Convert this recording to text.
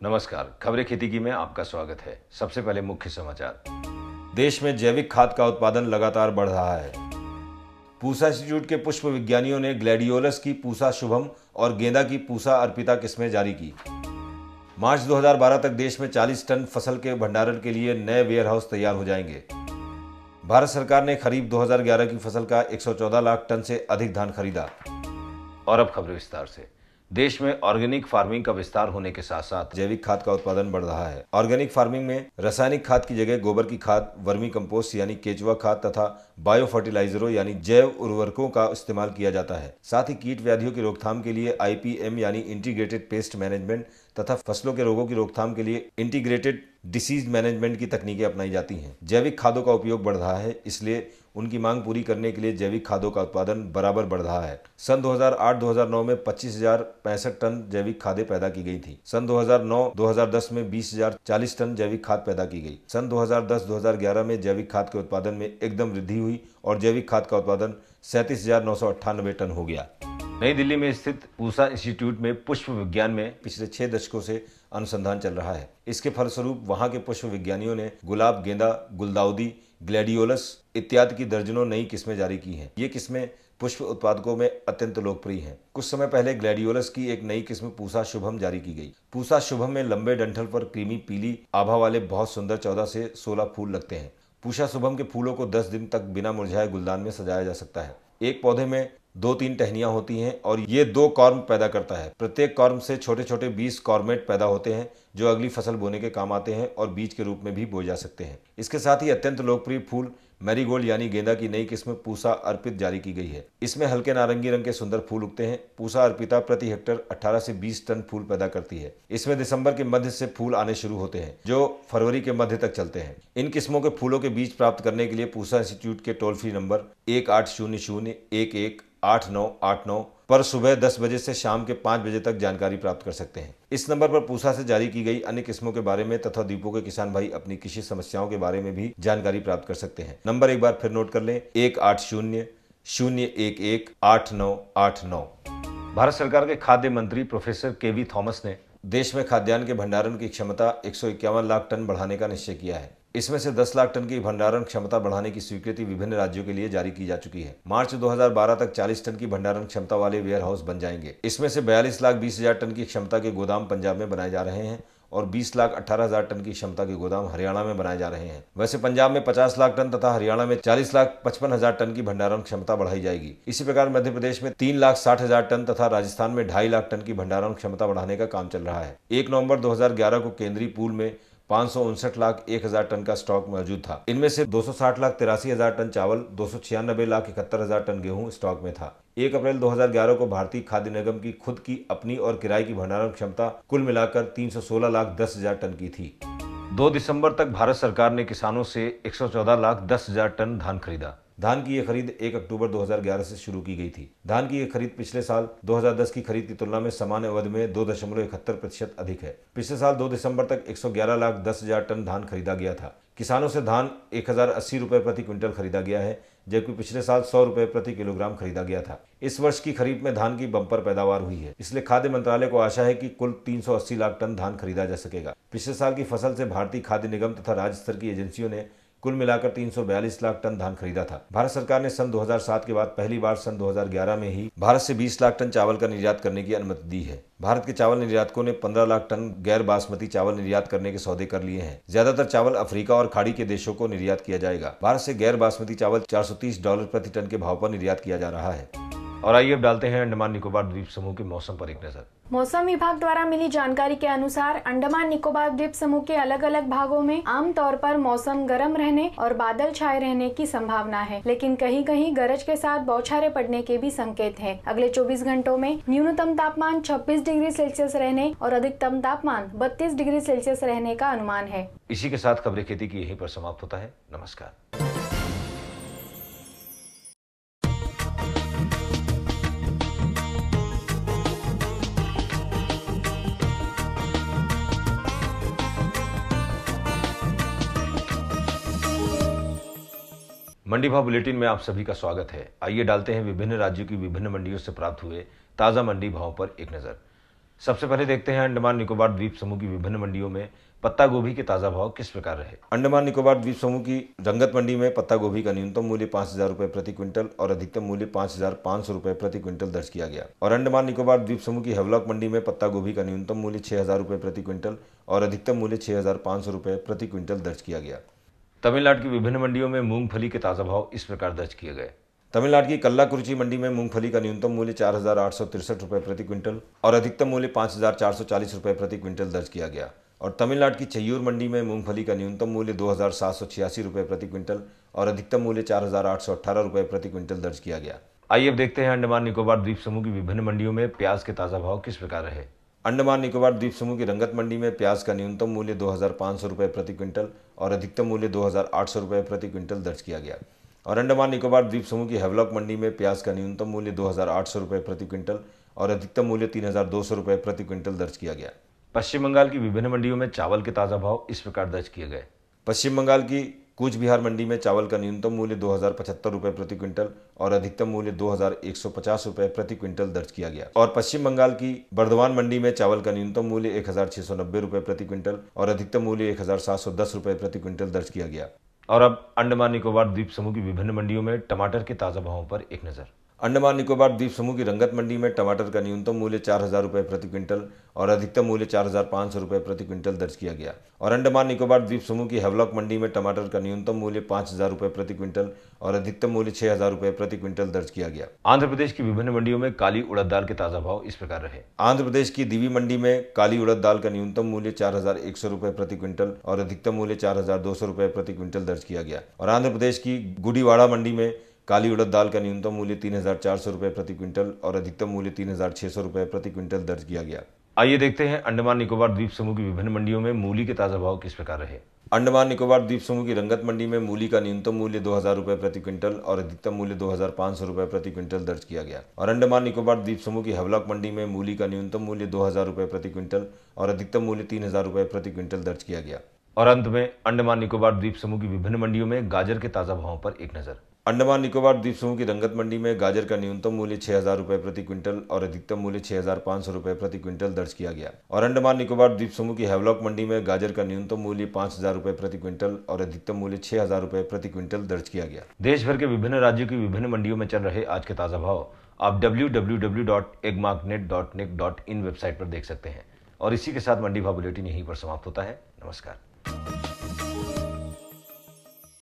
नमस्कार, खबरें खेती की में आपका स्वागत है। सबसे पहले मुख्य समाचार। देश में जैविक खाद का उत्पादन लगातार बढ़ रहा है। पूसा इंस्टीट्यूट के पुष्प विज्ञानियों ने ग्लैडियोलस की पूसा शुभम और गेंदा की पूसा अर्पिता किस्में जारी की। मार्च 2012 तक देश में 40 टन फसल के भंडारण के लिए नए वेयर हाउस तैयार हो जाएंगे। भारत सरकार ने खरीफ 2011 की फसल का 114 लाख टन से अधिक धान खरीदा। और अब खबरें विस्तार से। देश में ऑर्गेनिक फार्मिंग का विस्तार होने के साथ साथ जैविक खाद का उत्पादन बढ़ रहा है। ऑर्गेनिक फार्मिंग में रासायनिक खाद की जगह गोबर की खाद, वर्मी कंपोस्ट यानी केचुआ खाद तथा बायो फर्टिलाइजरों यानी जैव उर्वरकों का इस्तेमाल किया जाता है। साथ ही कीट व्याधियों की रोकथाम के लिए IPM यानी इंटीग्रेटेड पेस्ट मैनेजमेंट तथा फसलों के रोगों की रोकथाम के लिए इंटीग्रेटेड डिसीज मैनेजमेंट की तकनीकें अपनाई जाती हैं। जैविक खादों का उपयोग बढ़ रहा है, इसलिए उनकी मांग पूरी करने के लिए जैविक खादों का उत्पादन बराबर बढ़ रहा है। सन 2008-2009 में 25,065 टन जैविक खादें पैदा की गई थी। सन 2009-2010 में 20,040 टन जैविक खाद पैदा की गई। सन 2010-2011 में जैविक खाद के उत्पादन में एकदम वृद्धि हुई और जैविक खाद का उत्पादन 37,998 टन हो गया। नई दिल्ली में स्थित पूसा इंस्टीट्यूट में पुष्प विज्ञान में पिछले 6 दशकों से अनुसंधान चल रहा है। इसके फलस्वरूप वहां के पुष्प विज्ञानियों ने गुलाब, गेंदा, गुलदाउदी, ग्लैडियोलस इत्यादि की दर्जनों नई किस्में जारी की हैं। ये किस्में पुष्प उत्पादकों में अत्यंत लोकप्रिय हैं। कुछ समय पहले ग्लैडियोलस की एक नई किस्म पूसा शुभम जारी की गई। पूसा शुभम में लंबे डंठल पर क्रीमी पीली आभा वाले बहुत सुंदर 14 से 16 फूल लगते हैं। पूसा शुभम के फूलों को 10 दिन तक बिना मुरझाए गुलदान में सजाया जा सकता है। एक पौधे में 2-3 टहनियां होती हैं और ये 2 कॉर्म पैदा करता है। प्रत्येक कॉर्म से छोटे छोटे 20 कॉर्मेट पैदा होते हैं जो अगली फसल बोने के काम आते हैं और बीज के रूप में भी बोए जा सकते हैं। इसके साथ ही अत्यंत लोकप्रिय फूल मैरीगोल्ड यानी गेंदा की नई किस्म पूसा अर्पित जारी की गई है। इसमें हल्के नारंगी रंग के सुंदर फूल उगते हैं। पूसा अर्पिता प्रति हेक्टेयर 18 से 20 टन फूल पैदा करती है। इसमें दिसंबर के मध्य से फूल आने शुरू होते हैं जो फरवरी के मध्य तक चलते हैं। इन किस्मों के फूलों के बीज प्राप्त करने के लिए पूसा इंस्टीट्यूट के टोल फ्री नंबर 1800-118989 पर सुबह 10 बजे से शाम के 5 बजे तक जानकारी प्राप्त कर सकते हैं। इस नंबर पर पूसा से जारी की गई अन्य किस्मों के बारे में तथा द्वीपों के किसान भाई अपनी कृषि समस्याओं के बारे में भी जानकारी प्राप्त कर सकते हैं। नंबर एक बार फिर नोट कर लें, 1800-011-8989। भारत सरकार के खाद्य मंत्री प्रोफेसर KV थॉमस ने देश में खाद्यान्न के भंडारण की क्षमता 151 लाख टन बढ़ाने का निश्चय किया है। इसमें से 10 लाख टन की भंडारण क्षमता बढ़ाने की स्वीकृति विभिन्न राज्यों के लिए जारी की जा चुकी है। मार्च 2012 तक 40 टन की भंडारण क्षमता वाले वेयर हाउस बन जाएंगे। इसमें से 42,20,000 टन की क्षमता के गोदाम पंजाब में बनाए जा रहे हैं और 20,18,000 टन की क्षमता के गोदाम हरियाणा में बनाए जा रहे हैं। वैसे पंजाब में 50 लाख टन तथा हरियाणा में 40,55,000 टन की भंडारण क्षमता बढ़ाई जाएगी। इसी प्रकार मध्य प्रदेश में 3,60,000 टन तथा राजस्थान में 2.5 लाख टन की भंडारण क्षमता बढ़ाने का काम चल रहा है। 1 नवंबर 2011 को केंद्रीय पूल में 559,01,000 टन का स्टॉक मौजूद था। इनमें से 260,83,000 टन चावल, 296,71,000 टन गेहूं स्टॉक में था। 1 अप्रैल 2011 को भारतीय खाद्य निगम की खुद की अपनी और किराए की भंडारण क्षमता कुल मिलाकर 316,10,000 टन की थी। 2 दिसंबर तक भारत सरकार ने किसानों से 114,10,000 टन धान खरीदा। धान की यह खरीद 1 अक्टूबर 2011 से शुरू की गई थी। धान की यह खरीद पिछले साल 2010 की खरीद की तुलना में सामान्य अवधि में 2.71% अधिक है। पिछले साल 2 दिसंबर तक 111,10,000 टन धान खरीदा गया था। किसानों से धान 1,080 रुपये प्रति क्विंटल खरीदा गया है, जबकि पिछले साल 100 रुपये प्रति किलोग्राम खरीदा गया था। इस वर्ष की खरीफ में धान की बम्पर पैदावार हुई है, इसलिए खाद्य मंत्रालय को आशा है कि कुल 380 लाख टन धान खरीदा जा सकेगा। पिछले साल की फसल से भारतीय खाद्य निगम तथा राज्य स्तर की एजेंसियों ने कुल मिलाकर 342 लाख टन धान खरीदा था। भारत सरकार ने सन 2007 के बाद पहली बार सन 2011 में ही भारत से 20 लाख टन चावल का निर्यात करने की अनुमति दी है। भारत के चावल निर्यातकों ने 15 लाख टन गैर बासमती चावल निर्यात करने के सौदे कर लिए हैं। ज्यादातर चावल अफ्रीका और खाड़ी के देशों को निर्यात किया जाएगा। भारत से गैर बासमती चावल $430 प्रति टन के भाव पर निर्यात किया जा रहा है। और आइए अब डालते हैं अंडमान निकोबार द्वीप समूह के मौसम पर एक नजर। मौसम विभाग द्वारा मिली जानकारी के अनुसार अंडमान निकोबार द्वीप समूह के अलग अलग भागों में आमतौर पर मौसम गर्म रहने और बादल छाए रहने की संभावना है, लेकिन कहीं कहीं गरज के साथ बौछारें पड़ने के भी संकेत हैं। अगले 24 घंटों में न्यूनतम तापमान 26 डिग्री सेल्सियस रहने और अधिकतम तापमान 32 डिग्री सेल्सियस रहने का अनुमान है। इसी के साथ खबरें खेती की यहीं पर समाप्त होता है। नमस्कार। मंडी भाव बुलेटिन में आप सभी का स्वागत है। आइए डालते हैं विभिन्न राज्यों की विभिन्न मंडियों से प्राप्त हुए ताजा मंडी भाव पर एक नजर। सबसे पहले देखते हैं अंडमान निकोबार द्वीप समूह की विभिन्न मंडियों में पत्ता गोभी के ताजा भाव किस प्रकार रहे। अंडमान निकोबार द्वीप समूह की रंगत मंडी में पत्ता गोभी का न्यूनतम मूल्य 5,000 रुपए प्रति क्विंटल और अधिकतम मूल्य 5,500 रुपए प्रति क्विंटल दर्ज किया गया। और अंडमान निकोबार द्वीप समूह की हेवलॉक मंडी में पत्ता गोभी का न्यूनतम मूल्य 6,000 रुपए प्रति क्विंटल और अधिकतम मूल्य 6,500 रुपए प्रति क्विंटल दर्ज किया गया। तमिलनाडु की विभिन्न मंडियों में मूंगफली के ताजा भाव इस प्रकार दर्ज किए गए। तमिलनाडु की कल्लाकुरिची मंडी में मूंगफली का न्यूनतम मूल्य 4,863 रुपए प्रति क्विंटल और अधिकतम मूल्य 5,440 रुपए प्रति क्विंटल दर्ज किया गया। और तमिलनाडु की चेय्यूर मंडी में मूंगफली का न्यूनतम मूल्य 2,786 रुपए प्रति क्विंटल और अधिकतम मूल्य 4,818 रुपए प्रति क्विंटल दर्ज किया गया। आइए अब देखते हैं अंडमान निकोबार द्वीप समूह की विभिन्न मंडियों में प्याज के ताजा भाव किस प्रकार रहे। अंडमान निकोबार द्वीप समूह की रंगत मंडी में प्याज का न्यूनतम मूल्य 2,500 रुपए प्रति क्विंटल और अधिकतम मूल्य 2,800 रुपए प्रति क्विंटल दर्ज किया गया। और अंडमान निकोबार द्वीप समूह की हेवलॉक मंडी में प्याज का न्यूनतम मूल्य 2,800 रुपए प्रति क्विंटल और अधिकतम मूल्य 3,200 रुपए प्रति क्विंटल दर्ज किया गया। पश्चिम बंगाल की विभिन्न मंडियों में चावल के ताजा भाव इस प्रकार दर्ज किए गए। पश्चिम बंगाल की कूच बिहार मंडी में चावल का न्यूनतम मूल्य 2,075 रुपए प्रति क्विंटल और अधिकतम मूल्य 2,150 रुपए प्रति क्विंटल दर्ज किया गया। और पश्चिम बंगाल की बर्धमान मंडी में चावल का न्यूनतम मूल्य 1,690 रुपए प्रति क्विंटल और अधिकतम मूल्य 1,710 रुपए प्रति क्विंटल दर्ज किया गया। और अब अंडमान निकोबार द्वीप समूह की विभिन्न मंडियों में टमाटर के ताजा भावों पर एक नजर। अंडमान निकोबार द्वीप समूह की रंगत मंडी में टमाटर का न्यूनतम मूल्य 4,000 रुपए प्रति क्विंटल और अधिकतम मूल्य 4,500 रुपए प्रति क्विंटल दर्ज किया गया। और अंडमान निकोबार द्वीप समूह की हेवलॉक मंडी में टमाटर का न्यूनतम मूल्य 5,000 रुपए प्रति क्विंटल और अधिकतम मूल्य 6,000 रुपए प्रति क्विंटल दर्ज किया गया। आंध्र प्रदेश की विभिन्न मंडियों में काली उड़द दाल के ताजा भाव इस प्रकार रहे। आंध्र प्रदेश की दिवी मंडी में काली उड़द दाल का न्यूनतम मूल्य 4,100 रुपए प्रति क्विंटल और अधिकतम मूल्य 4,200 रुपए प्रति क्विंटल दर्ज किया गया। और आंध्र प्रदेश की गुड़ीवाड़ा मंडी में काली उड़द दाल का न्यूनतम मूल्य 3,400 रुपए प्रति क्विंटल और अधिकतम मूल्य 3,600 रुपए प्रति क्विंटल दर्ज किया गया। आइए देखते हैं अंडमान निकोबार द्वीप समूह की विभिन्न मंडियों में मूली के ताजा भाव किस प्रकार रहे। अंडमान निकोबार द्वीप समूह की रंगत मंडी में मूली का न्यूनतम मूल्य 2,000 रुपए प्रति क्विंटल और अधिकतम मूल्य 2,500 रुपए प्रति क्विंटल दर्ज किया गया। और अंडमान निकोबार द्वीप समूह की हेवलॉक मंडी में मूली का न्यूनतम मूल्य 2,000 रुपए प्रति क्विंटल और अधिकतम मूल्य 3,000 रुपए प्रति क्विंटल दर्ज किया गया। और अंत में अंडमान निकोबार द्वीप समूह की विभिन्न मंडियों में गाजर के ताजा भावों पर एक नजर। अंडमान निकोबार द्वीप समूह की रंगत मंडी में गाजर का न्यूनतम मूल्य 6,000 रुपए प्रति क्विंटल और अधिकतम मूल्य 6,500 रुपए प्रति क्विंटल दर्ज किया गया। और अंडमान निकोबार द्वीप समूह की हेवलॉक मंडी में गाजर का न्यूनतम मूल्य 5,000 रुपए प्रति क्विंटल और अधिकतम मूल्य 6,000 रुपए प्रति क्विंटल दर्ज किया गया। देश भर के विभिन्न राज्यों की विभिन्न मंडियों में चल रहे आज के ताजा भाव आप www.eggmarknet.nic.in वेबसाइट पर देख सकते हैं। और इसी के साथ मंडी भाव बुलेटिन यहीं पर समाप्त होता है। नमस्कार।